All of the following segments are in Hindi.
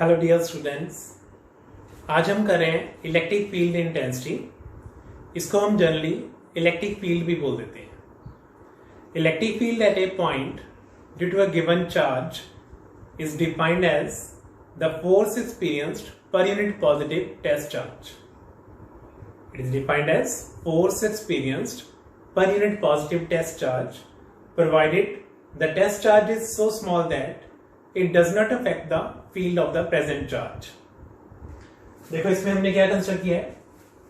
हेलो डियर स्टूडेंट्स, आज हम कर रहे हैं इलेक्ट्रिक फील्ड इंटेंसिटी। इसको हम जनरली इलेक्ट्रिक फील्ड भी बोल देते हैं। Electric field at a point due to a given charge is defined as the force experienced per unit positive test charge. It is defined as force experienced per unit positive test charge provided the test charge is so small that it does not affect the field of the present charge। देखो इसमें हमने क्या कंस्ट्रक्ट किया है,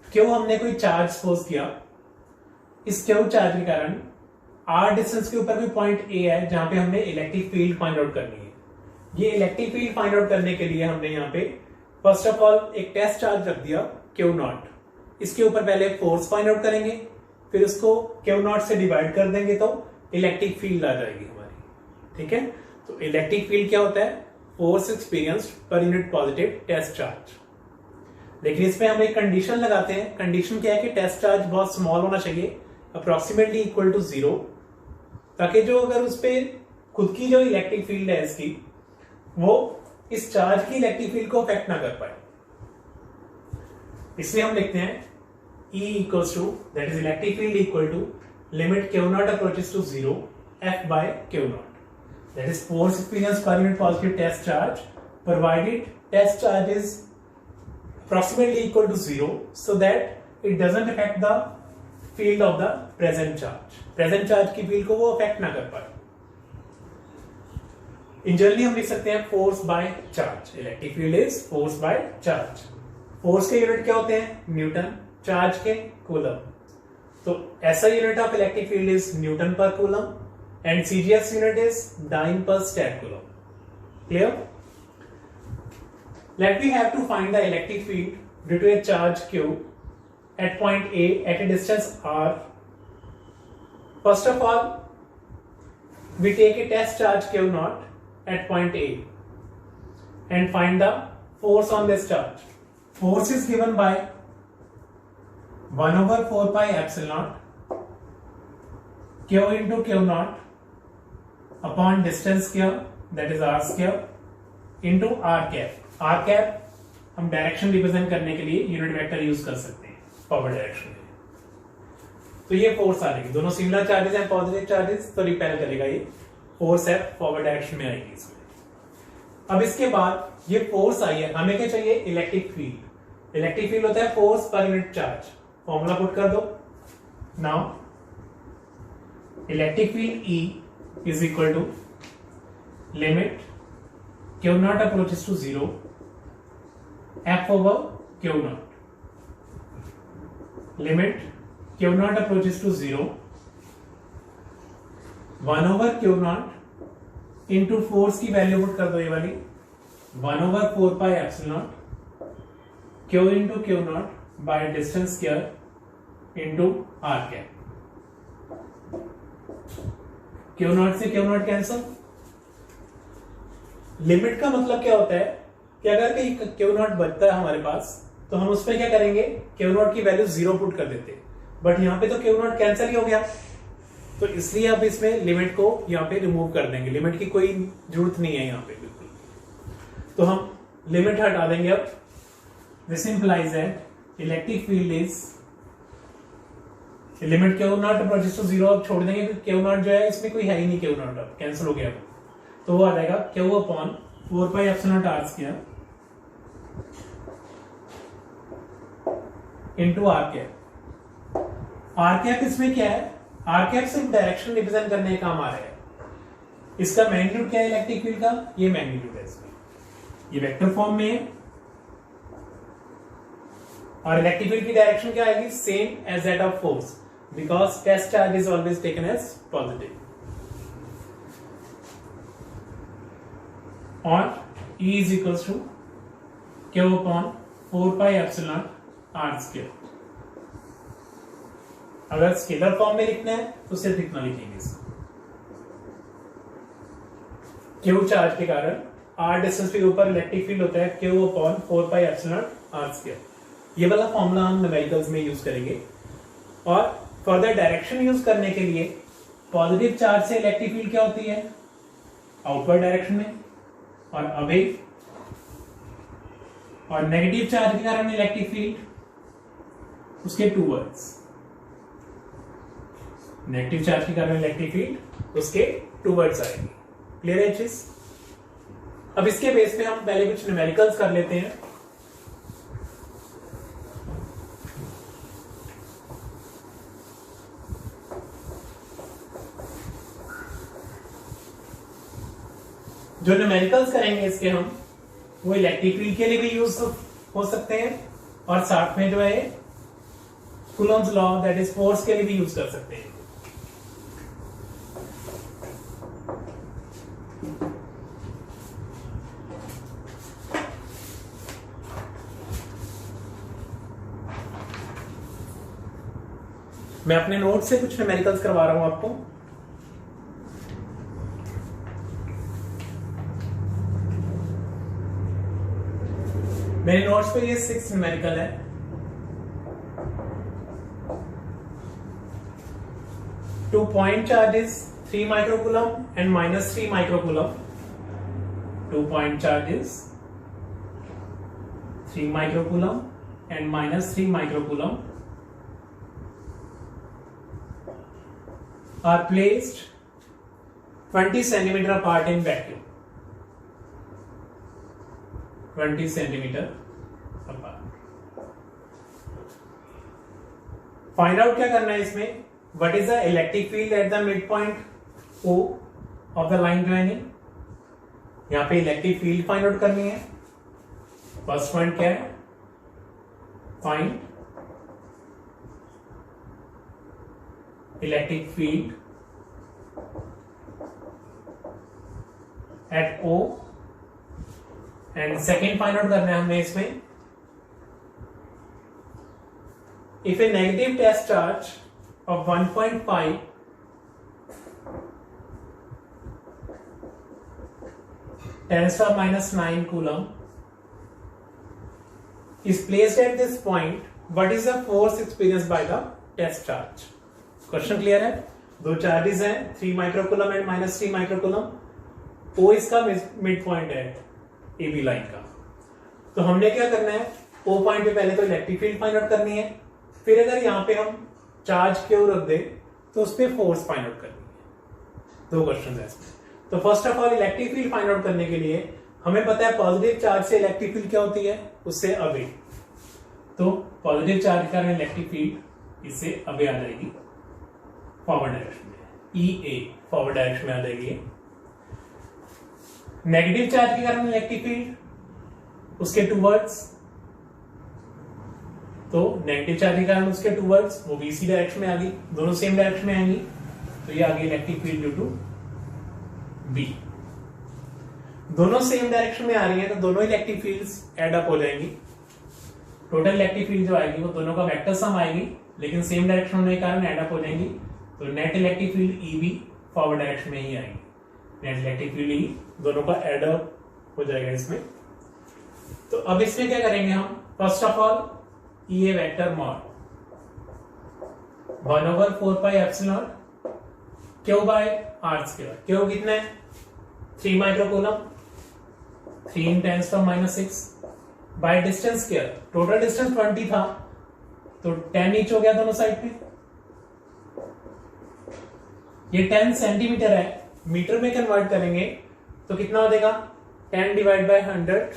क्यों हमने कोई चार्ज सपोज किया, इस क्यों चार्ज के कारण r डिस्टेंस के ऊपर कोई पॉइंट A है जहां पे हमने इलेक्ट्रिक फील्ड फाइंड आउट करनी है। ये इलेक्ट्रिक फील्ड फाइंड आउट करने के लिए हमने यहाँ पे फर्स्ट ऑफ ऑल एक टेस्ट चार्ज रख दिया Q0। इसके ऊपर पहले फोर्स फाइंड आउट करेंगे, फिर उसको Q0 से डिवाइड कर देंगे तो इलेक्ट्रिक फील्ड आ जाएगी हमारी। ठीक है, तो इलेक्ट्रिक फील्ड क्या होता है? Force experienced per unit positive test charge. लेकिन इसमें हम एक कंडीशन लगाते हैं। कंडीशन क्या है कि टेस्ट चार्ज बहुत स्मॉल होना चाहिए, अप्रोक्सीमेटली इक्वल टू 0, ताकि जो अगर उस पर खुद की जो इलेक्ट्रिक फील्ड है इसकी, वो इस चार्ज की इलेक्ट्रिक फील्ड को अफेक्ट ना कर पाए। इसलिए हम लिखते हैं E equals to that is electric field equal to limit Q0 approaches to 0 F by Q0। That is force experienced per unit positive test charge provided test charge is approximately equal to 0 so that it doesn't affect the field of the present charge। present charge की field को वो affect ना कर पाए। In generally हम लिख सकते हैं force by charge। electric field is force by charge। force के यूनिट क्या होते हैं? न्यूटन। चार्ज के कूलम। तो ऐसा unit of electric field is Newton per coulomb and CGS unit is dyne per stat coulomb। Clear? Let me have to find the electric field due to a charge Q at point A at a distance R। First of all, we take a test charge Q0 at point A and find the force on this charge। Force is given by 1 over 4 pi epsilon Q into Q0 upon distance square that is r square into r cap. r cap हम डायरेक्शन रिप्रेजेंट करने के लिए यूनिट वेक्टर यूज कर सकते हैं फॉरवर्ड डायरेक्शन में। तो ये फोर्स आ जाएगी, दोनों सिमिलर चार्जेस हैं पॉजिटिव चार्जेस, तो रिपेल करेगा ये फोर्स है फॉरवर्ड डायरेक्शन में आएगी इसमें। अब इसके बाद ये फोर्स आई है, हमें क्या चाहिए? Electric field. इलेक्ट्रिक फील्ड होता है force per unit charge. Formula put कर दो। Now electric field E is equal to limit Q0 approaches to 0 F over Q0। limit Q0 approaches to 0 1 over Q0 into force की वैल्यू पुट कर दो, ये वाली 1 over 4 pi epsilon Q into Q0 by distance square into R cap। Q0 से Q0 कैंसल। लिमिट का मतलब क्या होता है कि अगर कहीं Q0 बचता है हमारे पास तो हम उस पर क्या करेंगे? Q0 की वैल्यू 0 पुट कर देते, बट यहाँ पे तो Q0 कैंसल ही हो गया, तो इसलिए अब इसमें लिमिट को यहाँ पे रिमूव कर देंगे। लिमिट की कोई जरूरत नहीं है यहाँ पे बिल्कुल, तो हम लिमिट हटा देंगे। अब this implies that electric field is limit Q0 approaches to 0 अब छोड़ देंगे, Q0 जो है इसमें कोई है ही नहीं, Q0 अब कैंसिल हो गया, तो वो आ जाएगा Q upon 4 pi epsilon r square into r cap. r cap इसमें क्या है? r कैप सिर्फ डायरेक्शन रिप्रेजेंट करने का काम आ रहा है। इसका मैग्नीट्यूड क्या है इलेक्ट्रिक फील्ड का? ये मैग्नीट्यूड है इसमें, ये वेक्टर फॉर्म में है, और इलेक्ट्रिक फील्ड की डायरेक्शन क्या आएगी? Same as that of force, because test charge is always taken as positive। और E is equals to Q upon 4 pi epsilon r square। अगर स्केलर फॉर्म में लिखना है तो सिर्फ इतना लिखेंगे इसको। Q चार्ज के कारण r डिस्टेंस के ऊपर इलेक्ट्रिक फील्ड होता है Q upon 4 pi epsilon r square। ये वाला फॉर्मूला हम न्यूमेरिकल्स में यूज करेंगे। और फर्दर डायरेक्शन यूज करने के लिए पॉजिटिव चार्ज से इलेक्ट्रिक फील्ड क्या होती है? आउटवर्ड डायरेक्शन में, और अवे और नेगेटिव चार्ज के कारण इलेक्ट्रिक फील्ड उसके टूवर्ड्स, नेगेटिव चार्ज के कारण इलेक्ट्रिक फील्ड उसके टूवर्ड्स आएगी। क्लियर है चीज? अब इसके बेस पे हम पहले कुछ न्यूमेरिकल्स कर लेते हैं। जो न्यूमेरिकल्स करेंगे इसके हम, वो इलेक्ट्रिक फील्ड के लिए भी यूज हो सकते हैं और साथ में जो है Coulomb's law that is force के लिए भी यूज कर सकते हैं। मैं अपने नोट से कुछ न्यूमेरिकल्स करवा रहा हूं आपको। मेरे नोट्स पे ये 6 न्यूमेरिकल है। To point charges 3 microcoulomb and -3 microcoulomb. 2 point charges 3 microcoulomb and -3 microcoulomb are placed 20 centimeter apart in vacuum. 20 centimeter apart. Find out क्या करना है इसमें? What is the electric field at the midpoint O of the line joining? यहाँ पे इलेक्ट्रिक फील्ड फाइंड आउट करनी है। फर्स्ट पॉइंट क्या है? Find electric field at O and second find out करना है हमें इसमें, if a negative test charge of 1.5 10⁻⁹ coulomb is placed at this point, what is the force experienced by the test charge? Question clear है? दो चार्जेस हैं 3 माइक्रोकूलम एंड -3 माइक्रोकूलम। O इसका मिड पॉइंट है ए बी लाइन का। तो हमने क्या करना है, O पॉइंट पे पहले तो इलेक्ट्रिक फील्ड फाइंड आउट करनी है, फिर अगर यहाँ पे हम चार्ज क्यों रख दे तो उस पर फोर्स फाइंड आउट करनी है। दो क्वेश्चन है इसमें। तो first of all electric field find out करने के लिए हमें पता है पॉजिटिव चार्ज से इलेक्ट्रिक फील्ड क्या होती है, उससे अवे। तो पॉजिटिव चार्ज के कारण इलेक्ट्रिक फील्ड इससे अवे आ जाएगी फॉरवर्ड डायरेक्शन में, EA फॉरवर्ड डायरेक्शन में आ जाएगी। नेगेटिव चार्ज के कारण इलेक्ट्रिक फील्ड उसके टूवर्ड्स, तो नेगेटिव चार्ज के कारण उसके टूवर्ड्स वो भी इसी डायरेक्शन में आ गई, दोनों सेम डायरेक्शन में आएंगी, तो ये आ गई electric field due to B। दोनों सेम डायरेक्शन में आ रही है तो दोनों इलेक्ट्रिक फील्ड्स एड अप हो जाएंगी। टोटल इलेक्ट्रिक फील्ड जो आएगी वो दोनों का वेक्टर सम आएगी, लेकिन सेम डायरेक्शन होने के कारण एड अप हो जाएंगी, तो net electric field EB forward direction में ही आएगी। नेट इलेक्ट्रिक फील्ड E दोनों का एड अप हो जाएगा इसमें। तो अब इसमें क्या करेंगे हम, first of all EA vector mod 1/4πε0 Q by R square. Q कितना है? 3 microcoulomb, 3 × 10⁻⁶ by distance square. Total distance 20 था तो 10 ईच हो गया दोनों साइड पे। ये 10 सेंटीमीटर है, मीटर में कन्वर्ट करेंगे तो कितना हो जाएगा? 10 divide by 100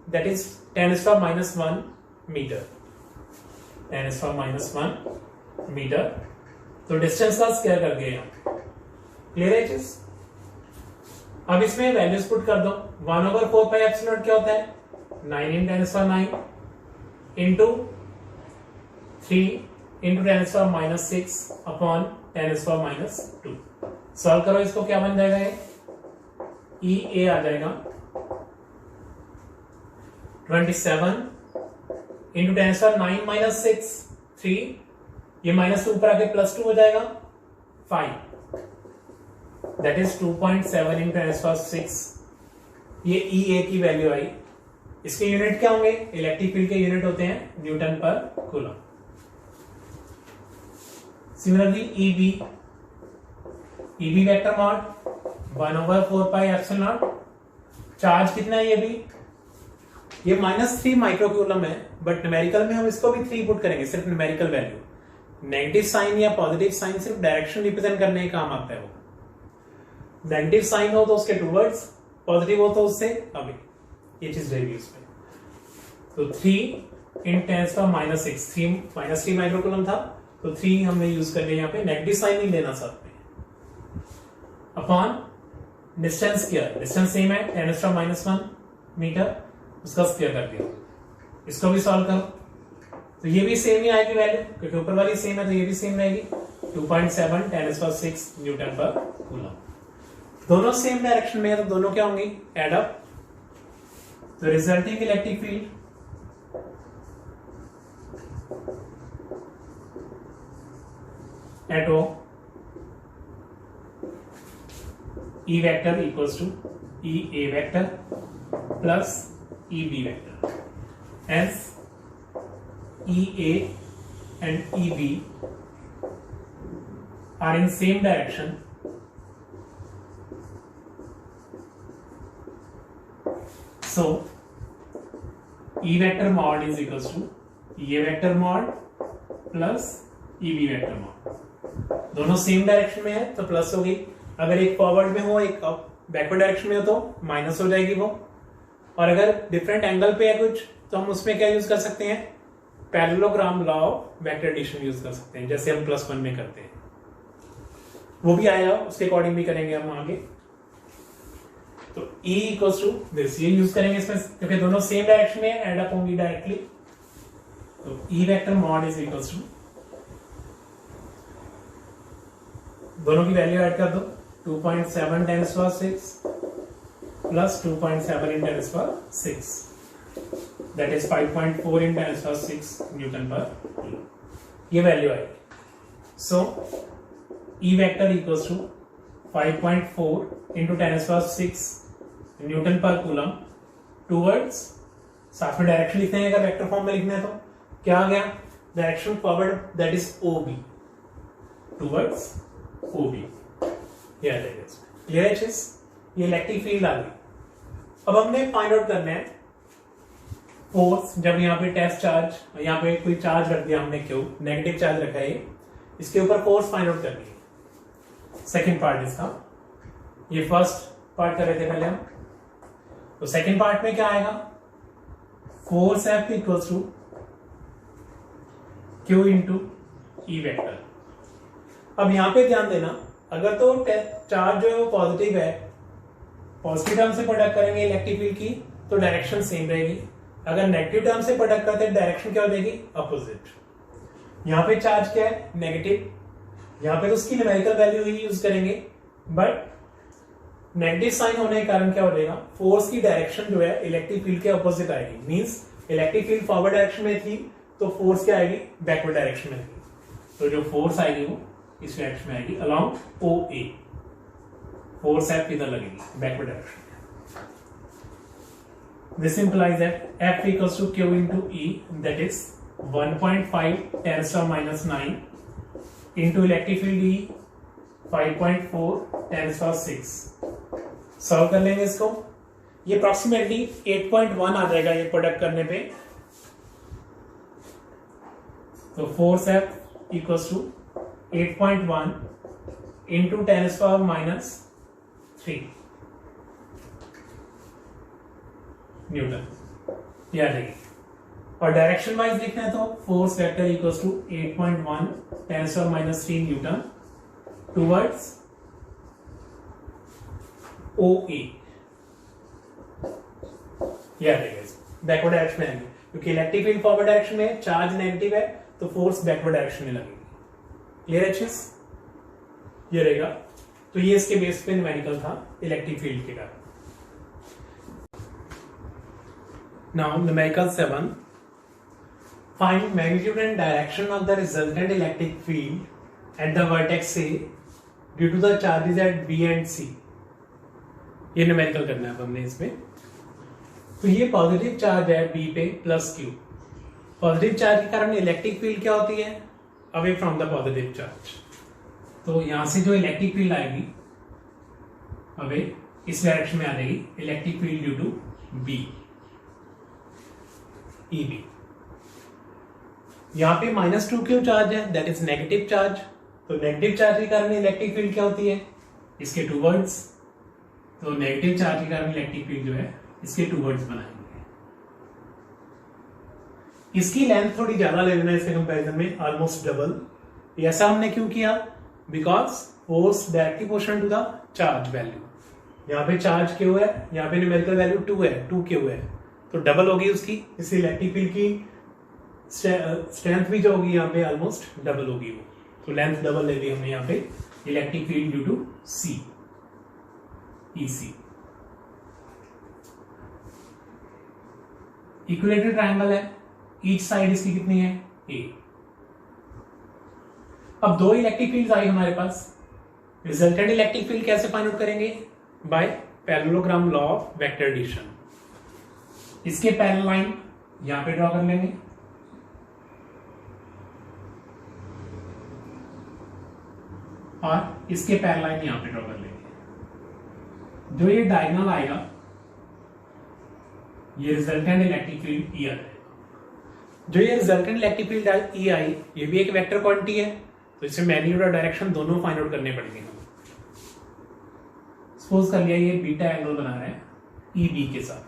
that is 10⁻⁻1 metre. 10⁻⁻1 metre, तो डिस्टेंस का स्क्वायर कर दिया यहाँ। क्लियर है चीज? अब इसमें वैल्यूज पुट कर दो। 1/4πε0 क्या होता है? 9 × 10⁻9 इंटू 3 × 10⁻⁶ अपॉन 10⁻²। सॉल्व करो इसको, क्या बन जाएगा? ये EA आ जाएगा 27 इंटू 10⁻⁹ 3, ये -2 ऊपर आके +2 हो जाएगा 5, दैट इज 2.7 × 10⁻⁶। ये EA की वैल्यू आई। इसके यूनिट क्या होंगे? इलेक्ट्रिक फील्ड के यूनिट होते हैं newton per coulomb. Similarly EB vector mod 1/4πε0। Charge कितना है? ये भी ये -3 माइक्रोकूलम है, बट न्यूमेरिकल में हम इसको भी 3 पुट करेंगे, सिर्फ न्यूमेरिकल वैल्यू। नेगेटिव साइन या पॉजिटिव साइन सिर्फ डायरेक्शन रिप्रेजेंट करने का काम आता है। वो नेगेटिव साइन हो तो उसके टूवर्ड्स, पॉजिटिव हो तो उससे अवे, ये चीज रहेगी उसमें। तो 3 × 10⁻⁶, 3 माइक्रोकूलम था तो 3 हमने यूज कर लिया यहाँ पे, नेगेटिव साइन नहीं लेना साथ में। Upon distance square, distance same है 10⁻⁻1 मीटर, उसका स्क्वायर कर दिया। इसको भी सॉल्व करो तो ये भी सेम ही आएगी वैल्यू, क्योंकि ऊपर वाली सेम है तो ये भी सेम रहेगी, 2.7 10⁻⁶ न्यूटन पर कूलम। दोनों सेम डायरेक्शन में है तो दोनों क्या होंगी, एड अप। तो resulting electric field at O E vector equals to EA vector plus EB vector, as EA and EB are in same direction, so E vector mod is equals to EA vector mod plus EB vector mod। दोनों सेम डायरेक्शन में है तो प्लस होगी, अगर एक फॉरवर्ड में हो एक बैकवर्ड डायरेक्शन में हो तो माइनस हो जाएगी वो, और अगर डिफरेंट एंगल पे है कुछ तो हम उसमें क्या यूज कर सकते हैं, parallelogram law of vector addition use कर सकते हैं, जैसे हम +1 में करते हैं। वो भी आया, उसके अकॉर्डिंग भी करेंगे हम आगे। तो E इक्वल्स टू दिस, ये यूज करेंगे इसमें क्योंकि दोनों सेम डायरेक्शन में एड अप होंगी डायरेक्टली। तो E vector mod is equals to, दोनों की वैल्यू ऐड कर दो, 2.7 10⁻⁶ प्लस 2.7 × 10⁻⁶, दैट इज 5.4 × 10⁻⁶ न्यूटन पर, ये वैल्यू आएगी। So E vector equals to 5.4 × 10⁻⁶ newton per coulomb towards, साथ में डायरेक्शन लिखते हैं अगर वेक्टर फॉर्म में लिखना है तो क्या आ गया, direction forward that is OB, towards OB। Clear है चीज, ये इलेक्ट्रिक फील्ड आ गई। अब हमने फाइंड आउट करना है फोर्स, जब यहाँ पे टेस्ट चार्ज, यहाँ पे कोई चार्ज रख दिया हमने, क्यों नेगेटिव चार्ज रखा है, इसके ऊपर फोर्स फाइंड आउट करनी है। सेकेंड पार्ट इसका, ये फर्स्ट पार्ट कर रहे थे पहले हम, तो सेकेंड पार्ट में क्या आएगा, force F equals to Q × E vector. अब यहां पे ध्यान देना, अगर तो चार्ज जो है वो पॉजिटिव है, पॉजिटिव टर्म से प्रोडक्ट करेंगे इलेक्ट्रिक फील्ड की तो डायरेक्शन सेम रहेगी, अगर नेगेटिव टर्म से प्रोडक्ट करते हैं डायरेक्शन क्या हो जाएगी, अपोजिट। यहाँ पे चार्ज क्या है, नेगेटिव, यहाँ पे तो उसकी न्यूमेरिकल वैल्यू ही यूज करेंगे, बट नेगेटिव साइन होने के कारण क्या हो जाएगा, फोर्स की डायरेक्शन जो है इलेक्ट्रिक फील्ड के अपोजिट आएगी। Means electric field forward direction में थी तो फोर्स क्या आएगी, बैकवर्ड डायरेक्शन में आएगी। तो जो फोर्स आएगी वो इस डायरेक्शन में आएगी अलोंग OA, फोर्स F इधर लगेगी backward direction. This implies that F equals to Q × E, that is 1.5 10⁻⁹ into electric field E 5.4 10⁻⁶। Solve कर लेंगे इसको, ये अप्रोक्सीमेटली 8.1 आ जाएगा ये प्रोडक्ट करने पे। तो force F equals to 8.1 × 10⁻³ newton, ये आ जाएगी। और डायरेक्शन वाइज लिखना है तो force vector equals to 8.1 10⁻³ newton towards OA, ये आ जाएगा। बैकवर्ड डायरेक्शन में आएंगे क्योंकि इलेक्ट्रिक फील्ड फॉरवर्ड डायरेक्शन में, चार्ज नेगेटिव है तो फोर्स बैकवर्ड डायरेक्शन में लगेगी। क्लियर है चीज, ये रहेगा। तो ये इसके बेस पे न्यूमेरिकल था इलेक्ट्रिक फील्ड के कारण। Now numerical 7, find magnitude and direction of the resultant electric field at the vertex A due to the charges at B and C। ये न्यूमेरिकल करना है हमने इसमें। तो ये पॉजिटिव चार्ज है B पे प्लस Q। पॉजिटिव चार्ज के कारण इलेक्ट्रिक फील्ड क्या होती है, away from the positive charge. तो यहां से जो इलेक्ट्रिक फील्ड आएगी अवे इस डायरेक्शन में आ जाएगी, electric field due to B। E B. यहाँ पे -2q चार्ज है, दैट इज नेगेटिव चार्ज। तो नेगेटिव चार्ज के कारण इलेक्ट्रिक फील्ड क्या होती है, इसके टूवर्ड्स। तो नेगेटिव चार्ज के कारण इलेक्ट्रिक फील्ड जो है इसके टूवर्ड्स बनाएंगे। इसकी लेंथ थोड़ी ज्यादा ले लेना इसके कंपैरिजन में, ऑलमोस्ट डबल। ऐसा हमने क्यों किया, because force directly proportional to the charge value. यहाँ पे चार्ज क्यू है, यहाँ पे न्यूमेरिकल वैल्यू 2 है, 2q है, तो डबल होगी उसकी। इसलिए इलेक्ट्रिक फील्ड की स्ट्रेंथ भी जो होगी यहाँ पे ऑलमोस्ट डबल होगी वो। तो लेंथ डबल ले ली हमने यहाँ पे, electric field due to C, EC. Equilateral triangle है, ईच साइड इसकी कितनी है, ए। अब दो इलेक्ट्रिक फील्ड आई हमारे पास। रिजल्टेंट इलेक्ट्रिक फील्ड कैसे फाइंड आउट करेंगे, by parallelogram law of vector addition. इसके पैरेलल लाइन यहां पे ड्रॉ कर लेंगे, और इसके पैरेलल लाइन यहां पे ड्रॉ कर लेंगे। जो ये डायगोनल आएगा, ये रिजल्टेंट इलेक्ट्रिक फील्ड ई आ जाएगा। जो ये रिजल्टेंट इलेक्ट्रिक फील्ड ई आई, ये भी एक वेक्टर क्वांटिटी है, तो इसमें मैग्नीट्यूड और डायरेक्शन दोनों फाइंड आउट करने पड़ेंगे। सपोज कर लिया ये बीटा एंगल बना रहे हैं ई बी के साथ,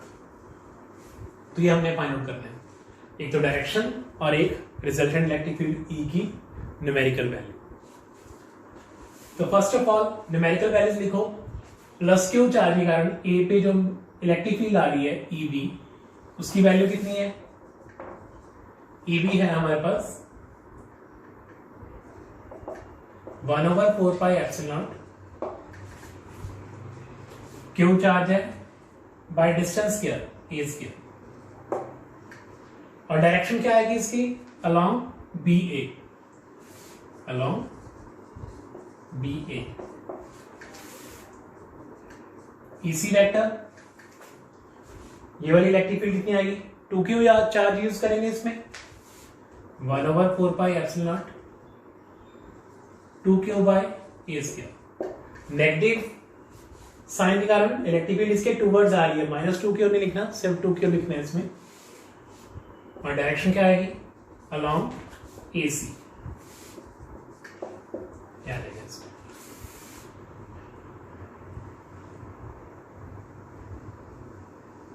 तो ये हमने फाइंड आउट करना है, एक तो डायरेक्शन और एक रिजल्टेंट इलेक्ट्रिक फील्ड ई की न्यूमेरिकल वैल्यू। तो first of all numerical values लिखो। +q चार्ज के कारण ए पे जो इलेक्ट्रिक फील्ड आ रही है ई बी, उसकी वैल्यू कितनी है, ई बी है हमारे पास 1/4πε0। क्यू चार्ज है बाय डिस्टेंस स्क्वायर ए स्क्वायर, और डायरेक्शन क्या आएगी इसकी, अलोंग बी ए, अलोंग बी ए। इसी वेक्टर, ये वाली इलेक्ट्रिक फील्ड कितनी आएगी, 2q या चार्ज यूज करेंगे इसमें, 1/4πε0 2q बाय ए स्क्वायर। नेगेटिव साइन के कारण इलेक्ट्रिक फील्ड इसके टूवर्ड्स आ रही है, -2q नहीं लिखना, सिर्फ 2q लिखना है इसमें, और डायरेक्शन क्या आएगी, अलोंग ए सी। क्या आएगा इसमें,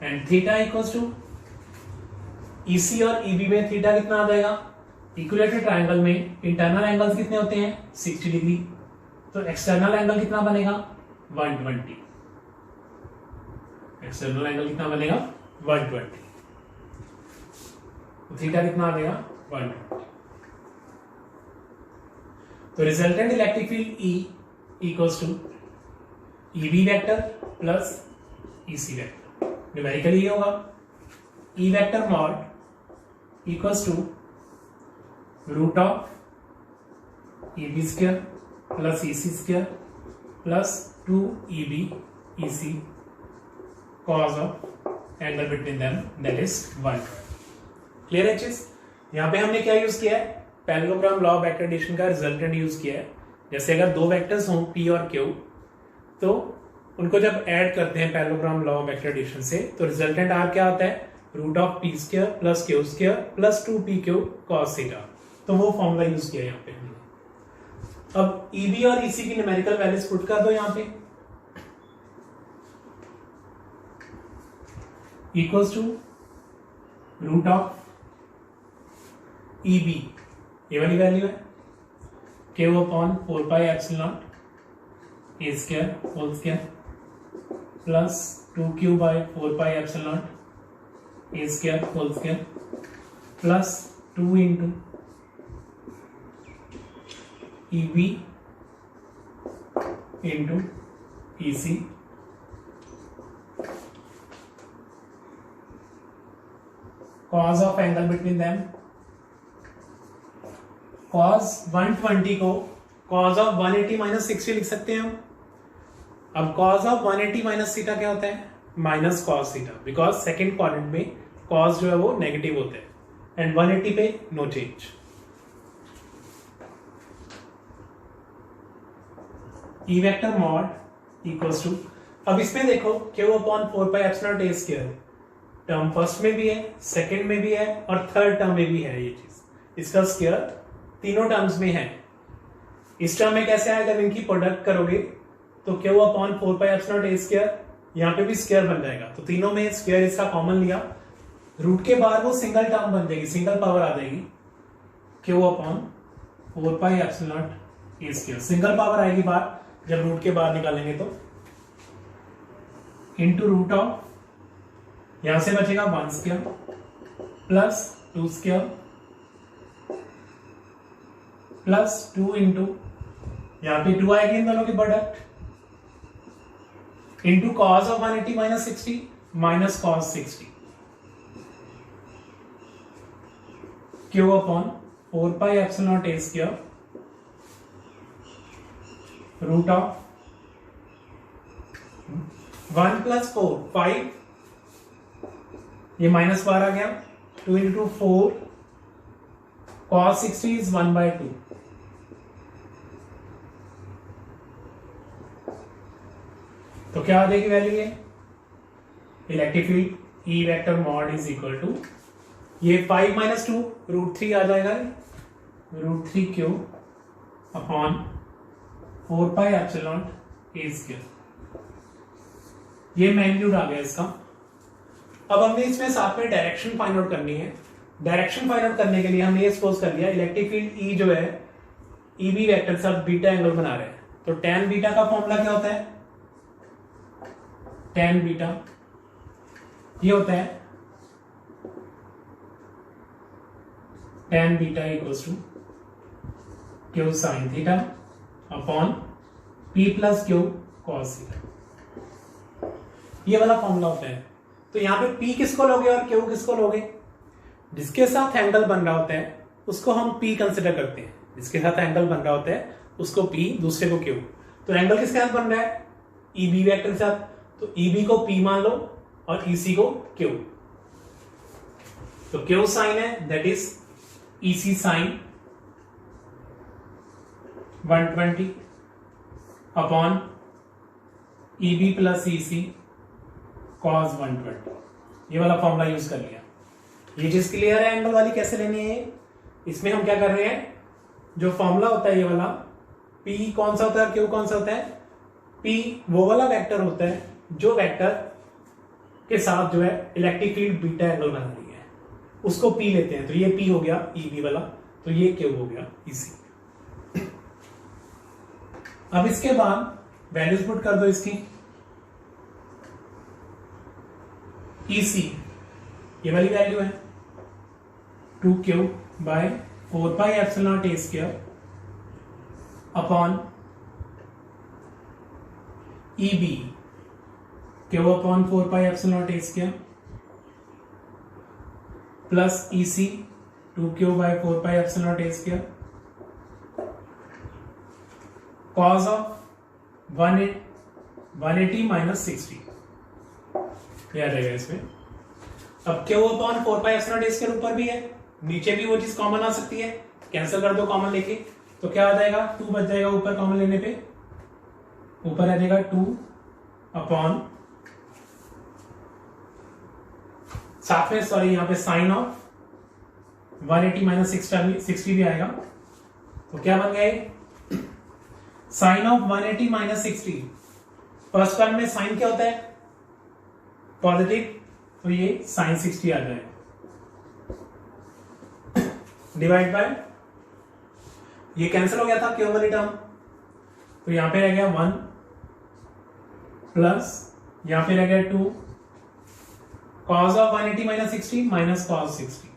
and theta equals to EC और ईबी में थीटा कितना आ जाएगा, इक्विलेटरल ट्रायंगल में इंटरनल एंगल्स कितने होते हैं 60 डिग्री, तो एक्सटर्नल एंगल कितना बनेगा 120, एक्सटर्नल एंगल कितना बनेगा 120, तो थीटा कितना आ जाएगा 120। तो resultant electric field E equals to EB vector plus EC vector, numerically ये होगा E vector mod equals to root of EB square plus EC square plus 2EB EC cos of angle between them that is 120। Clear है चीज। यहां पे हमने क्या यूज किया है, parallelogram law of vector addition का रिजल्टेंट यूज किया है। जैसे अगर दो वेक्टर्स हों P और Q, तो उनको जब ऐड करते हैं parallelogram law of vector addition से, तो रिजल्टेंट R क्या आता है, root of P square plus Q square plus 2PQ cos theta. तो वो फॉर्मूला यूज किया यहाँ पे हमने। अब EB और EC की न्यूमेरिकल वैल्यूज पुट कर दो यहाँ पे, equals to root of EB, ये वाली वैल्यू है Q upon 4πε0 a square whole square plus 2Q by 4πε0 a square whole square plus 2 into EB into EC cos of angle between them. cos 120 को cos ऑफ 180 माइनस 60 लिख सकते हैं हम। अब cos ऑफ 180 माइनस थीटा क्या होता है, minus cos theta, because second quadrant में cos जो है वो नेगेटिव होता है एंड 180 पे no change. E vector mod equals to, अब इसमें देखो Q upon 4πε0 a square, term first में भी है, सेकंड में भी है और थर्ड टर्म में भी है ये चीज, इसका स्क्वायर तीनों टर्म्स में है। इस टर्म में कैसे आएगा, जब इनकी प्रोडक्ट करोगे तो क्यू अपॉन 4πε0a², यहाँ पे भी स्क्वायर बन जाएगा, तो तीनों में स्क्वायर इसका कॉमन लिया, रूट के बाहर वो सिंगल टर्म बन जाएगी, सिंगल पावर आ जाएगी, Q upon 4πε0a², single power आएगी बाहर जब रूट के बाहर निकालेंगे तो, इंटू रूट ऑफ, यहां से बचेगा 1² प्लस 2² प्लस 2 इंटू, यहां पे 2 आएगी इन दोनों की product, into cos of 180 minus 60 minus cos 60, Q upon 4πε0a² root of 1 plus 4 5, ये माइनस 12 आ गया, 2 इंटू 4 cos 60 इज 1/2, तो क्या आ जाएगी वैल्यू, ये electric field E vector mod is equal to, ये 5 माइनस 2 √3 आ जाएगा, √3q अपॉन 4πε0a², ये मैग्नीट्यूड आ गया इसका। अब हमने इसमें साथ में डायरेक्शन फाइंड आउट करनी है। डायरेक्शन फाइंड आउट करने के लिए हमने ये सपोज कर लिया इलेक्ट्रिक फील्ड ई जो है, ई बी वेक्टर से बीटा एंगल बना रहे हैं, तो tan बीटा का फॉर्मूला क्या होता है, tan बीटा ये होता है tan beta equals to Q sine theta upon p plus Q cos theta, ये वाला फॉर्मूला होता है। तो यहां पे p किसको लोगे और q किसको लोगे, जिसके साथ एंगल बन रहा होता है उसको हम p कंसिडर करते हैं, जिसके साथ एंगल बन रहा होता है उसको p, दूसरे को q। तो एंगल किसके साथ बन रहा है, ई बी वेक्टर के साथ, तो ई बी को p मान लो और ई सी को q, तो q साइन है that is E C sine 120 upon E B plus E C cos 120, ये वाला फॉर्मूला यूज कर लिया। ये चीज क्लियर है एंगल वाली कैसे लेनी है, इसमें हम क्या कर रहे हैं, जो फॉर्मूला होता है ये वाला, P कौन सा होता है, Q कौन सा होता है, P वो वाला वेक्टर होता है जो वेक्टर के साथ जो है इलेक्ट्रिक फील्ड बीटा एंगल बना रही है, उसको P लेते हैं, तो ये P हो गया ई बी वाला, तो ये Q हो गया ई सी। अब इसके बाद वैल्यूज पुट कर दो इसकी, ई सी ये वाली वैल्यू है 2q by 4πε0a² upon E B Q upon 4πε0a² plus E C 2q by 4πε0a² cos of 180 minus 60, याद रहेगा इसमें। अब क्यू अपॉन 4πε0a² ऊपर भी है, नीचे भी वो चीज कॉमन आ सकती है, कैंसिल कर दो कॉमन लेके, तो क्या आ जाएगा 2 बच जाएगा ऊपर कॉमन लेने पे, ऊपर आ जाएगा 2 अपॉन, साथ में सॉरी यहां पे साइन ऑफ 180 माइनस 60 भी आएगा, तो क्या बन गए sine of 180 minus 60, first term में साइन क्या होता है पॉजिटिव, तो ये साइन 60 आ जाएगा, डिवाइड बाय, ये कैंसिल हो गया था क्यू वाली टर्म, तो यहां पे रह गया 1 प्लस यहां पे रह गया 2 cos of 180 minus 60 minus cos 60,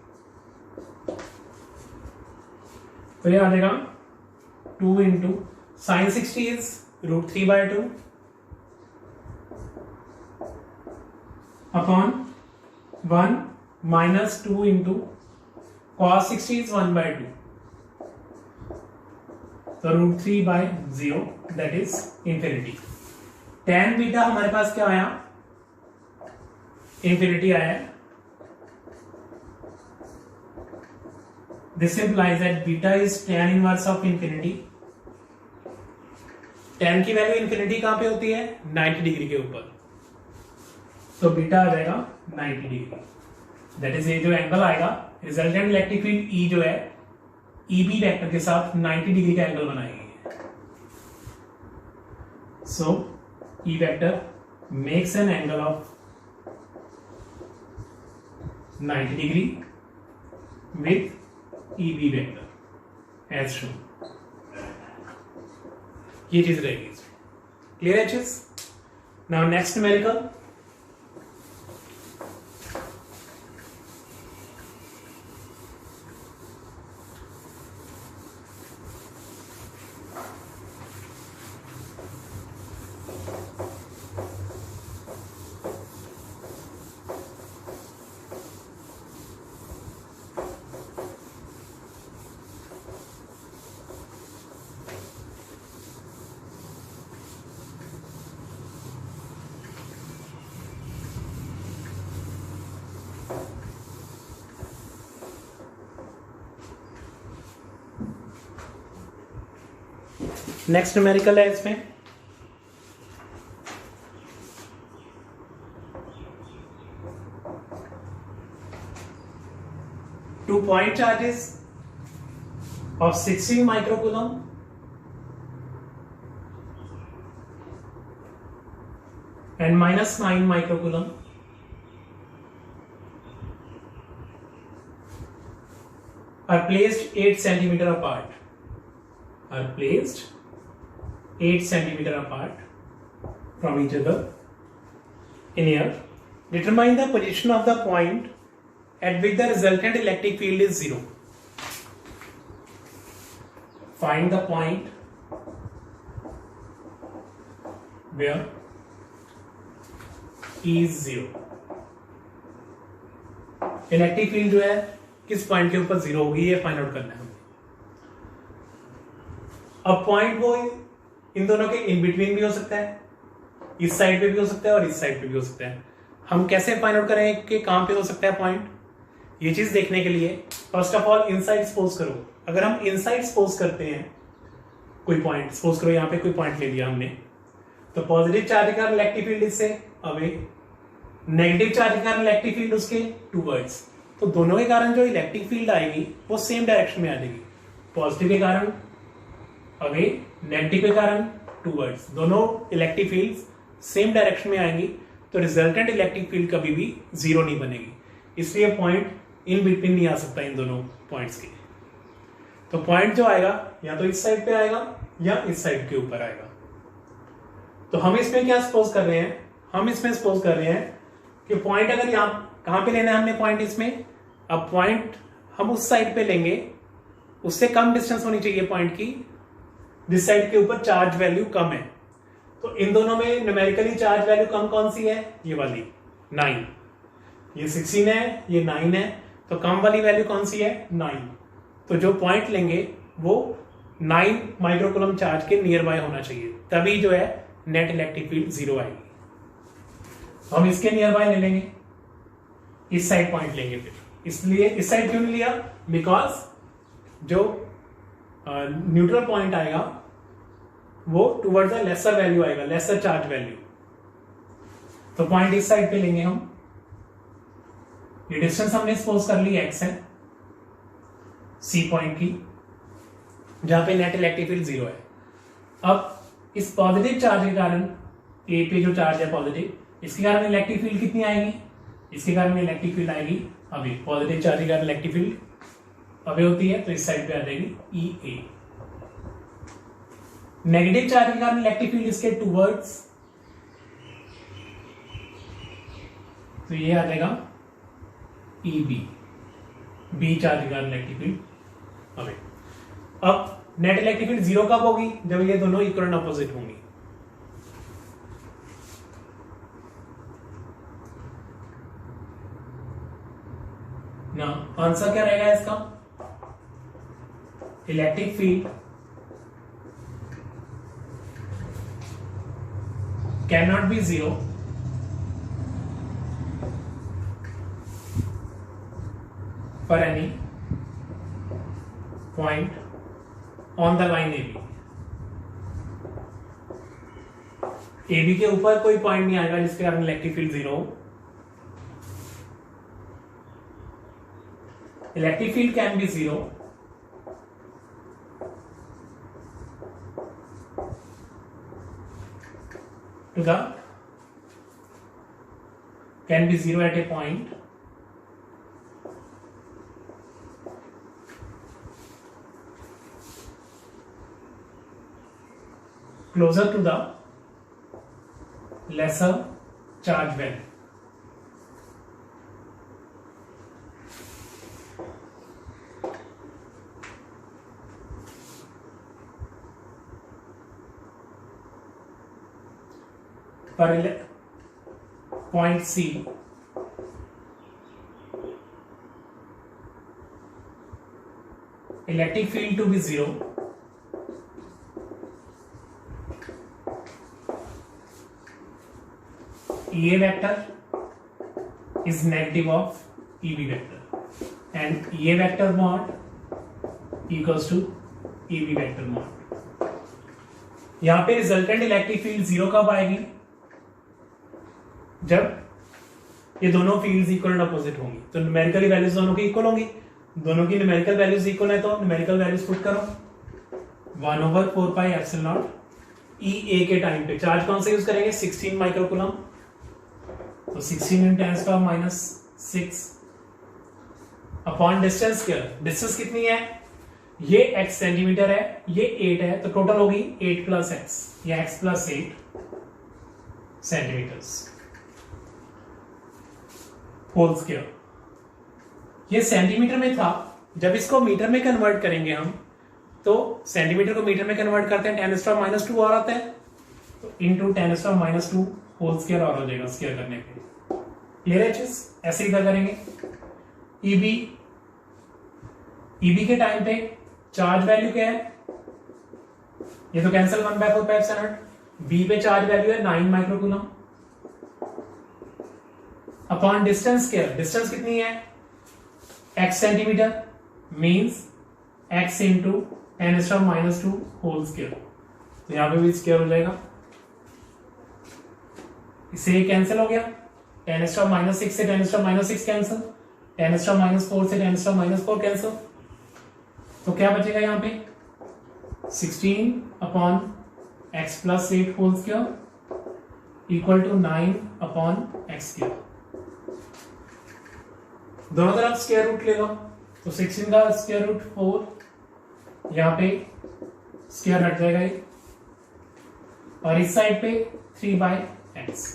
तो ये आ जाएगा 2 into sine 60 is √3/2 upon 1 minus 2 into cos 60 is 1/2, तो √3/0 that is infinity. tan beta हमारे पास क्या आया, इंफिनिटी आया, this implies that beta is tan inverse of infinity. tan की वैल्यू इंफिनिटी कहां पे होती है, 90 डिग्री के ऊपर, सो बीटा आ जाएगा 90 डिग्री। दैट इज ये जो एंगल आएगा रिजल्टेंट इलेक्ट्रिक फील्ड ई जो है ईबी वेक्टर के साथ 90 डिग्री का एंगल बनाएगी। So E vector makes an angle of 90 degree with EB vector as shown. ये चीज रहेगी। क्लियर है चीज? Now next numerical. Next numerical है इसमें two point charges of 16 microcoulomb and -9 microcoulomb are placed 8 centimeter apart. Are placed 8 centimeter apart from each other in here. Determine the position of the point at which the resultant electric field is 0. Find the point where E is 0. Electric field जो है किस पॉइंट के ऊपर 0 होगी ये फाइंड आउट करना है। अब पॉइंट वो इन दोनों के इन बिटवीन भी हो सकता है, इस साइड पे भी हो सकता है और इस साइड पे भी हो सकता है। हम कैसे फाइंड आउट करें कि कहां पे हो सकता है पॉइंट? ये चीज देखने के लिए first of all inside suppose करो। अगर हम इनसाइड सपोज करते हैं कोई पॉइंट, सपोज करो यहाँ पे कोई पॉइंट ले लिया हमने, तो पॉजिटिव चार्ज का इलेक्ट्रिक फील्ड इससे अवे, नेगेटिव चार्ज का इलेक्ट्रिक फील्ड उसके टूवर्ड्स। तो दोनों के कारण जो इलेक्ट्रिक फील्ड आएगी वो सेम डायरेक्शन में आ जाएगी। पॉजिटिव के कारण अवे, नेगेटिव के कारण टूवर्ड्स, दोनों इलेक्ट्रिक फील्ड सेम डायरेक्शन में आएंगी। तो रिजल्टेंट इलेक्ट्रिक फील्ड कभी भी 0 नहीं बनेगी। इसलिए पॉइंट इन बिटवीन नहीं आ सकता इन दोनों पॉइंट्स के। तो पॉइंट जो आएगा या तो इस साइड पे आएगा या इस साइड के ऊपर आएगा। तो हम इसमें क्या सपोज कर रहे हैं? हम इसमें सपोज कर रहे हैं कि पॉइंट अगर यहाँ कहां पे लेना है हमने पॉइंट इसमें, अब पॉइंट हम उस साइड पे लेंगे, उससे कम डिस्टेंस होनी चाहिए पॉइंट की, जिस साइड के ऊपर चार्ज वैल्यू कम है। तो इन दोनों में न्यूमेरिकली चार्ज वैल्यू कम कौन सी है? ये वाली 9। ये 16 है, ये 9 है, तो कम वाली वैल्यू कौन सी है? 9। तो जो पॉइंट लेंगे वो 9 माइक्रोकूलम चार्ज के नियर बाय होना चाहिए, तभी जो है नेट इलेक्ट्रिक फील्ड 0 आएगी। तो हम इसके नियर बाय ले लेंगे, इस साइड पॉइंट लेंगे फिर। इसलिए इस साइड क्यों नहीं लिया? बिकॉज जो न्यूट्रल पॉइंट आएगा वो टुवर्ड्स द लेसर वैल्यू आएगा, लेसर चार्ज वैल्यू। तो पॉइंट इस साइड पे लेंगे हम। ये डिस्टेंस हमने सपोज कर ली x है सी पॉइंट की, जहां पे नेट इलेक्ट्रिक फील्ड 0 है। अब इस पॉजिटिव चार्ज के कारण ए पे जो चार्ज है पॉजिटिव, इसके कारण इलेक्ट्रिक फील्ड कितनी आएगी? इसके कारण इलेक्ट्रिक फील्ड आएगी अभी, पॉजिटिव चार्ज के कारण इलेक्ट्रिक फील्ड अवे होती है, तो इस साइड पे आ जाएगी ई ए। नेगेटिव चार्ज के कारण इलेक्ट्रिक फील्ड इसके टूवर्ड्स, तो ये आ जाएगा ई बी, बी चार्ज के कारण इलेक्ट्रिक फील्ड अवे। अब नेट इलेक्ट्रिक फील्ड 0 कब होगी? जब ये दोनों इक्वल एंड अपोजिट होंगी। ना आंसर क्या रहेगा इसका? Electric field can not be 0 for any point on the line AB। AB के ऊपर कोई पॉइंट नहीं आएगा जिसके कारण इलेक्ट्रिक फील्ड 0 हो, Electric field can be zero. Can be zero at a point closer to the lesser charge value. For point C, electric field to be zero, EA vector is negative of EB vector, and EA vector mod equals to EB vector mod. यहां पे रिजल्टेंट इलेक्ट्रिक फील्ड जीरो कब आएगी? जब ये दोनों फील्ड्स इक्वल एंड अपोजिट होंगी, तो न्यूमेरिकली वैल्यूज दोनों की इक्वल होंगी। दोनों की न्यूमेरिकल वैल्यूज इक्वल है तो न्यूमेरिकल वैल्यूज पुट करो 1/4πε0 EA के टाइम पे चार्ज कौन सा यूज करेंगे? 16 माइक्रोकूलम, तो 16 × 10⁻6 अपॉन डिस्टेंस स्क्वायर। डिस्टेंस कितनी है? ये x सेंटीमीटर है, ये 8 है, तो टोटल होगी 8 + x या x + 8 सेंटीमीटर्स होल स्क्वायर। ये सेंटीमीटर में था, जब इसको मीटर में कन्वर्ट करेंगे हम, तो सेंटीमीटर को मीटर में कन्वर्ट करते हैं 10⁻² और आता है, तो इंटू 10⁻² होल स्क्वायर और हो जाएगा स्क्वायर करने पे। क्लियर है चीज? ऐसे इधर करेंगे। ईबी के टाइम पे चार्ज वैल्यू क्या है? ये तो कैंसिल 1/4πε0। बी पे चार्ज वैल्यू है 9 microcoulomb upon distance square. Distance कितनी है? x centimetre means x into 10⁻² whole square, तो यहां पे भी स्क्वायर हो जाएगा। इससे कैंसिल हो गया, 10⁻6 से 10⁻6 कैंसिल, 10⁻4 से 10⁻4 कैंसिल, तो क्या बचेगा यहां पे? 16 upon x + 8 whole square equal to 9 upon x square. दोनों तरफ स्क्वायर रूट ले लो, तो 16 का स्क्वायर रूट 4, यहाँ पे स्क्वायर हट जाएगा ये, और इस साइड पे 3/x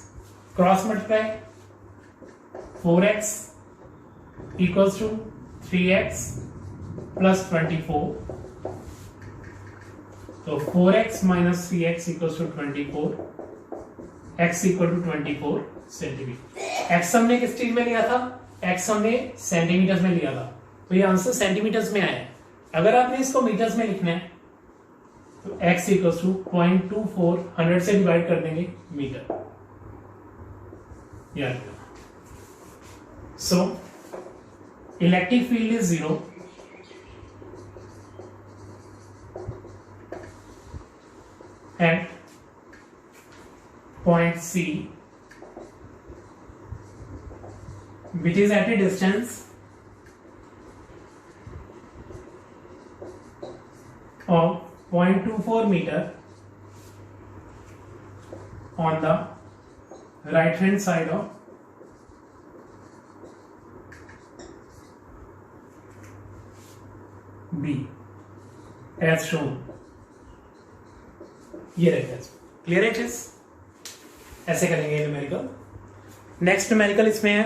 cross multiply 4x equals to 3x + 24, तो 4x - 3x equals to 24, x equal to 24 centimetre. x हमने किस चीज में लिया था? x हमने सेंटीमीटर्स में लिया था, तो ये आंसर सेंटीमीटर्स में आया। अगर आपने इसको मीटर्स में लिखना है तो x इक्वल्स टू 0.24 100 से डिवाइड कर देंगे मीटर। याद so electric field is 0 at point C, which is at a distance of 0.24 meter on the right hand side of B as shown। ये रहेगा। क्लियर है चीज? ऐसे करेंगे न्यूमेरिकल। नेक्स्ट न्यूमेरिकल इसमें है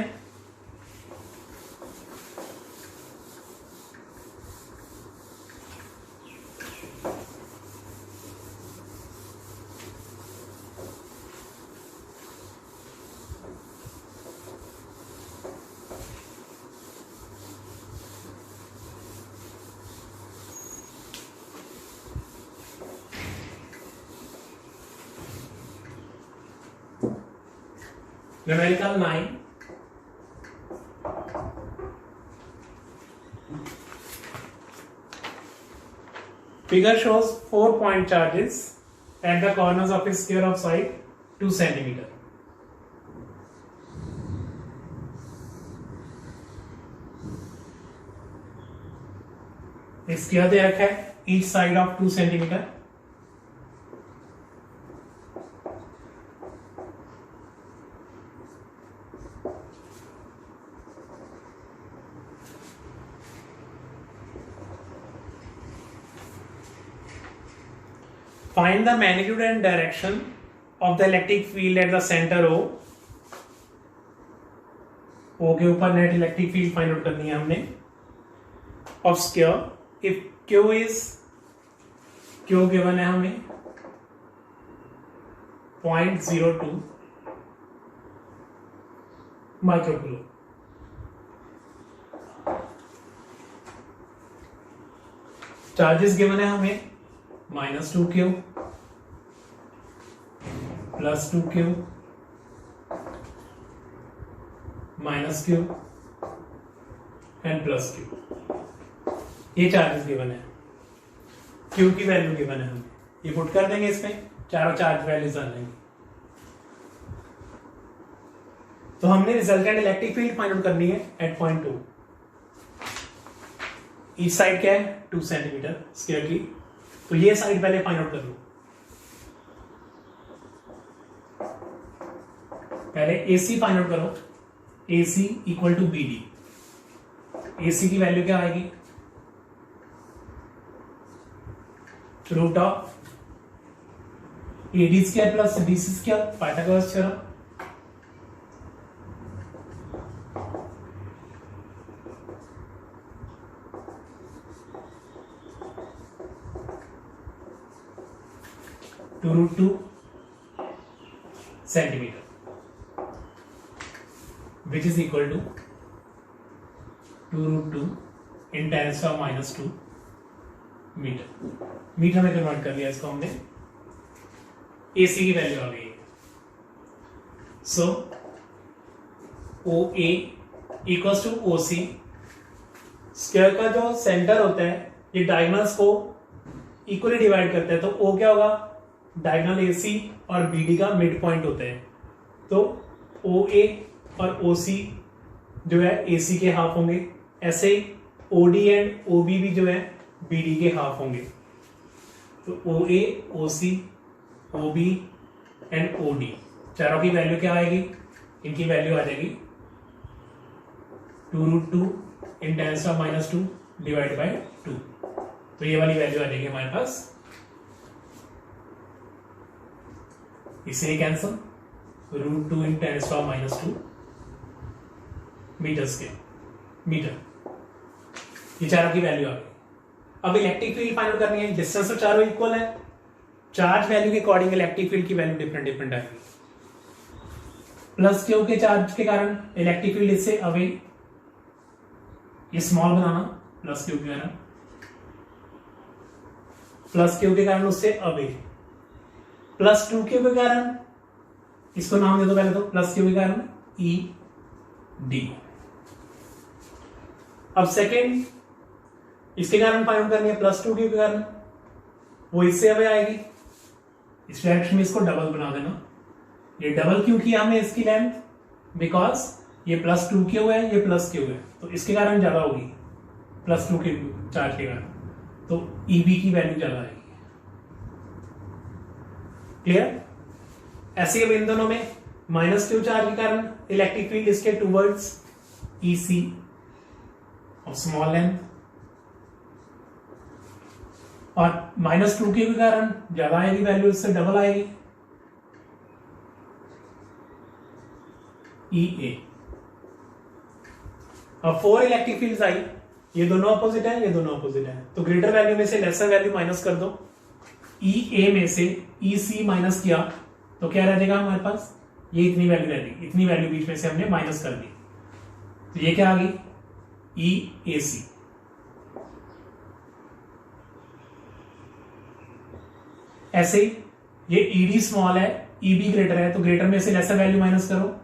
numerical 9। Figure shows 4-point charges at the corners of a sphere of side 2 centimeter. Square दे रखा है each side of 2 centimetre. Find the magnitude and direction of the electric field at the center O. O के ऊपर net electric field find out करनी है हमने of square if Q given है हमें 0.02 माइक्रोकूलम। चार्जेस गिवन है हमें -2Q +2Q -Q and +Q, ये चार्जेस गिवन है। Q की वैल्यू गिवन है हमें, ये पुट कर देंगे इसमें, चारों चार्ज वैल्यूज आ जाएंगे। तो हमने resultant electric field find out करनी है एट पॉइंट 2। इस साइड क्या है 2 सेंटीमीटर स्क्वायर की, तो ये साइड पहले फाइंड आउट कर लो। पहले AC फाइंड आउट करो, AC equal to BD। AC की वैल्यू क्या आएगी root of AD square plus BC square Pythagoras theorem. √2 centimetre which is equal to 2√2 in 10⁻² metre में कन्वर्ट कर लिया इसको हमने। AC की वैल्यू आ गई है। So OA equals to OC। Square का जो सेंटर होता है ये डायगोनल्स को इक्वली डिवाइड करता है, तो O क्या होगा डायगोनल AC और BD का मिड पॉइंट होता है। तो OA और OC जो है AC के हाफ होंगे, ऐसे OD एंड OB भी जो है BD के हाफ होंगे। तो OA, OC, OB and OD चारों की वैल्यू क्या आएगी, इनकी वैल्यू आ जाएगी 2√2 इन 10⁻² डिवाइड बाय 2। तो ये वाली वैल्यू आ जाएगी हमारे पास, इसे कैंसल √2 इन 10⁻² मीटर स्क्वायर मीटर। ये चारों की वैल्यू आ गई। अब इलेक्ट्रिक फील्ड फाइंड करनी है, डिस्टेंस तो चारों इक्वल है, चार्ज वैल्यू के अकॉर्डिंग इलेक्ट्रिक फील्ड की वैल्यू डिफरेंट डिफरेंट आएगी। +Q के चार्ज के कारण इलेक्ट्रिक फील्ड इससे अवे, ये स्मॉल बनाना +Q के कारण, +Q के कारण उससे अवे, +2Q के कारण इसको नाम दे दो पहले तो, +Q के कारण ED। अब सेकेंड इसके कारण फाइंड आउट करनी है +2Q के कारण, वो इससे अवे आएगी, इस डायरेक्शन में इसको डबल बना देना। ये डबल क्यों किया हमने इसकी लेंथ, बिकॉज ये +2Q है ये +Q है, तो इसके कारण ज्यादा होगी +2Q चार्ज के कारण, तो EB की वैल्यू ज्यादा आएगी। क्लियर? ऐसे अब इन दोनों में -Q चार्ज के कारण इलेक्ट्रिक फील्ड इसके टूवर्ड्स EC और स्मॉल लेंथ, और -2Q के कारण ज्यादा आएगी वैल्यू, इससे डबल आएगी EA। अब 4 इलेक्ट्रिक फील्ड्स आई, ये दोनों अपोजिट है ये दोनों अपोजिट है, तो ग्रेटर वैल्यू में से लेसर वैल्यू माइनस कर दो। EA में से EC माइनस किया तो क्या रह जाएगा हमारे पास, ये इतनी वैल्यू रहेगी, इतनी वैल्यू बीच में से हमने माइनस कर दी, तो ये क्या आ गई EAC। ऐसे ये ED स्मॉल है EB ग्रेटर है, तो ग्रेटर में से लेसर वैल्यू माइनस करो,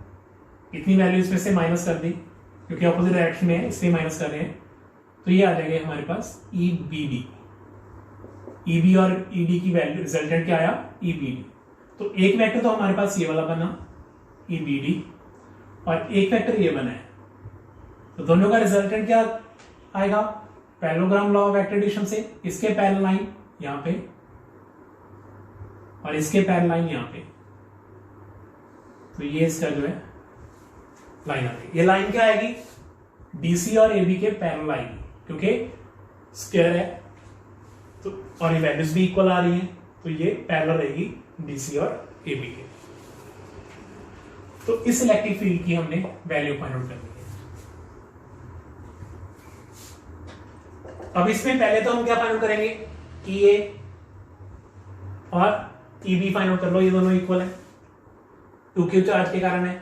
इतनी वैल्यू इसमें से माइनस कर दी क्योंकि ऑपोजिट डायरेक्शन में है इसलिए माइनस कर रहे हैं, तो ये आ जाएगा हमारे पास EBD। EB और ED की वैल्यू रिजल्टेंट क्या आया EBD। तो एक वेक्टर तो हमारे पास ये वाला बना EBD और एक वेक्टर ये बना है, तो दोनों का रिजल्टेंट क्या आएगा parallelogram law of vector addition से इसके पैरेलल लाइन यहां पे और इसके पैरेलल लाइन यहां पे, तो ये इसका जो है लाइन आएगी। ये लाइन क्या आएगी? डीसी और एबी के पैरेलल आएगी, क्योंकि स्क्वायर है तो और ये वैल्यूज भी इक्वल आ रही हैं, तो ये पैरेलल रहेगी डीसी और एबी के। तो इस इलेक्ट्रिक फील्ड की हमने वैल्यू फाइंड आउट करनी है। अब इसमें पहले तो हम क्या फाइंड आउट करेंगे? ई ए और ई बी फाइंड आउट कर लो, ये दोनों इक्वल है, 2q चार्ज के कारण है।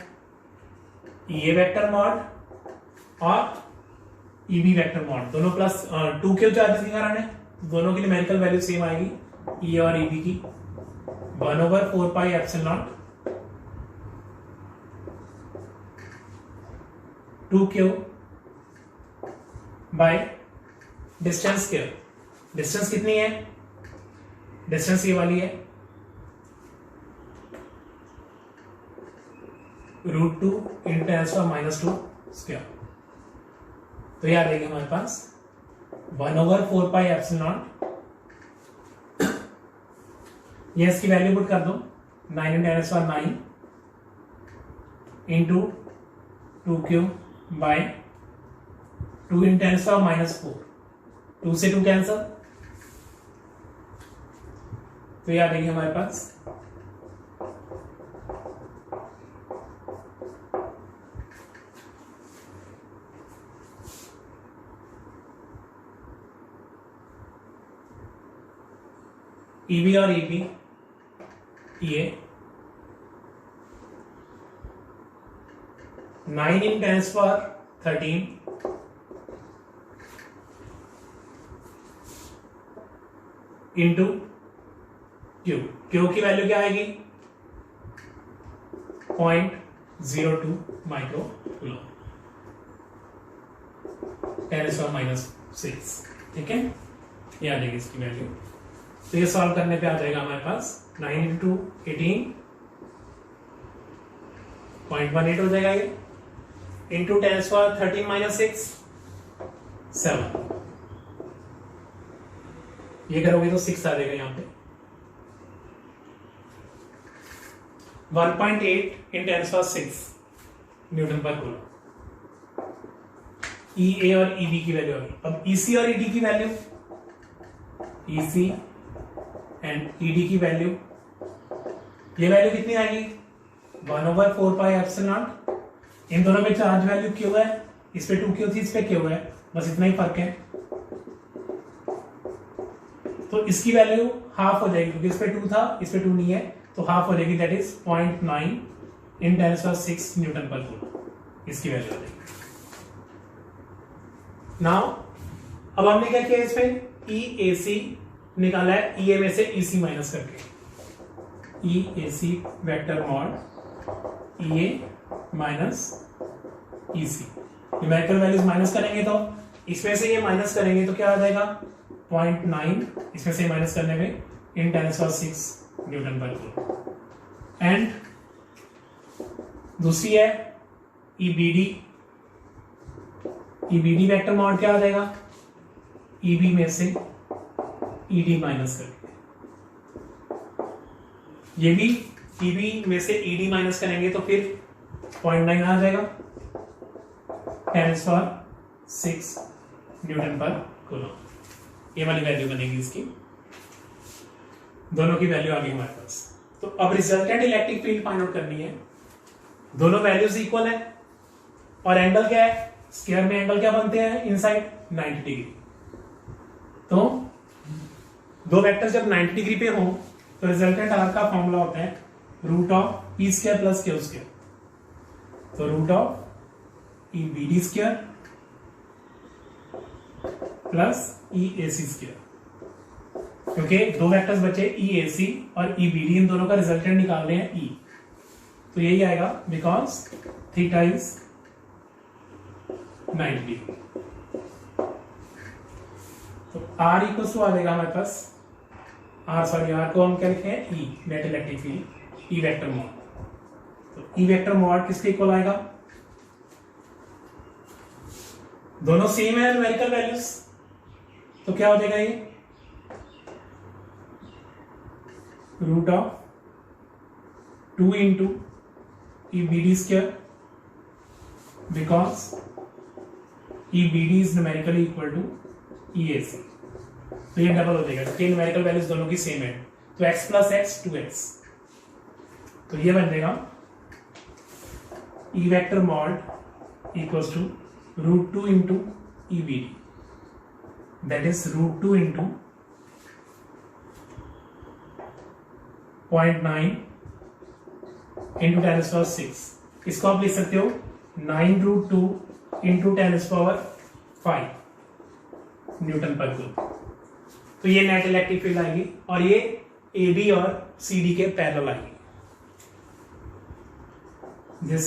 ई ए वेक्टर मॉड और ई बी वेक्टर मॉड दोनों प्लस 2q चार्ज के कारण है, दोनों की न्यूमेरिकल वैल्यू सेम आएगी, ई ए और ई बी की 1/4 pi epsilon 2q bye distance square. Distance कितनी है? डिस्टेंस ये वाली है √2 × 10⁻² स्क्वायर। तो याद रहेगी हमारे पास 1/4 पाई एप्सिलॉन, ये इसकी वैल्यू पुट कर दो 9 × 10⁻9 इंटू 2q बाय 2 × 10⁻4, 2 से 2 कैंसल, तो याद रहेगी हमारे पास ईबी और ईबी ये 9 × 10⁻13 इंटू क्यू। क्यू की वैल्यू क्या आएगी? 0.02 माइक्रो कूलम, 10⁻6। ठीक है, ये आ जाएगी इसकी वैल्यू। तो ये सॉल्व करने पे आ जाएगा हमारे पास 9 × 18 0.18 हो जाएगा ये, इंटू 10⁻13 - 7, ये करोगे तो 6 आ जाएगा यहाँ पे। 1.8 × 10⁻6 न्यूटन पर कूलम। ई ए और ई बी की वैल्यू आ गई। अब ई सी और ई डी की value, E C and E D की वैल्यू, ये वैल्यू कितनी आएगी? 1/4 पाई एप्सिलॉन, इन दोनों में चार्ज वैल्यू क्यू है, इस पे 2q थी, इस पे क्यू है, बस इतना ही फर्क है। तो इसकी वैल्यू हाफ हो जाएगी, क्योंकि इस पे 2 था, इस पे 2 नहीं है, तो हाफ हो जाएगी, that is 0.9 × 10⁻6 Newton per coulomb, इसकी वैल्यू हो जाएगी। नाउ अब हमने क्या किया इसमें? ई ए सी निकाला है, ई ए में से ई सी माइनस करके, ई A C vector mod E A minus E C. Numerical values minus करेंगे तो इसमें से ये माइनस करेंगे तो क्या आ जाएगा? 0.9, इसमें से माइनस करने में × 10⁻6 न्यूटन पर कूलम। एंड दूसरी है ईबीडी। ईबीडी वेक्टर मॉड क्या आ जाएगा? ईबी में से ईडी माइनस करेंगे, ये भी ईबी में से ईडी माइनस करेंगे तो फिर 0.9 आ जाएगा, 10⁻6 न्यूटन पर कूलम। ये वाली वैल्यू बनेगी इसकी, दोनों की वैल्यू आ गई हमारे पास। तो अब resultant electric field find out करनी है। दोनों वैल्यूज इक्वल है और एंगल क्या है? स्क्वायर में एंगल क्या बनते हैं इनसाइड? 90 डिग्री। तो दो वेक्टर्स जब 90 डिग्री पे हो तो रिजल्टेंट आर का फॉर्मूला होता है √P² + Q²। तो √EBD² + EAC², क्योंकि दो वेक्टर्स बचे EAC और EBD, इन दोनों का रिजल्टेंट निकाल रहे हैं E, तो यही आएगा बिकॉज थीटा इज 90 डिग्री। तो R इक्वल आ जाएगा हमारे पास R को हम क्या लिखे हैं? E, net electric field, E vector mod. तो E वेक्टर मॉड किसके इक्वल आएगा? दोनों सेम है न्यूमेरिकल वैल्यूज, तो क्या हो जाएगा ये root of 2 into E B D square, because E B D is numerically equal to E A C. तो ये डबल हो जाएगा क्योंकि न्यूमेरिकल वैल्यूज दोनों की सेम है। तो x प्लस एक्स 2x, तो ये बन जाएगा E vector mod equals to root 2 into E B D, that is root 2 into 0.9 into 10⁻⁶। इसको आप लिख सकते हो 9 root 2 into 10⁵ newton per coulomb. तो ये नेट इलेक्ट्रिक फील्ड आएगी और ये ए बी और सी डी के पैरेलल आएगी। This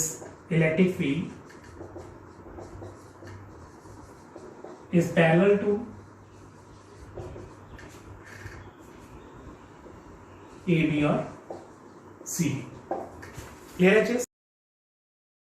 electric field is parallel to A B और सी डी। क्लियर है चीज?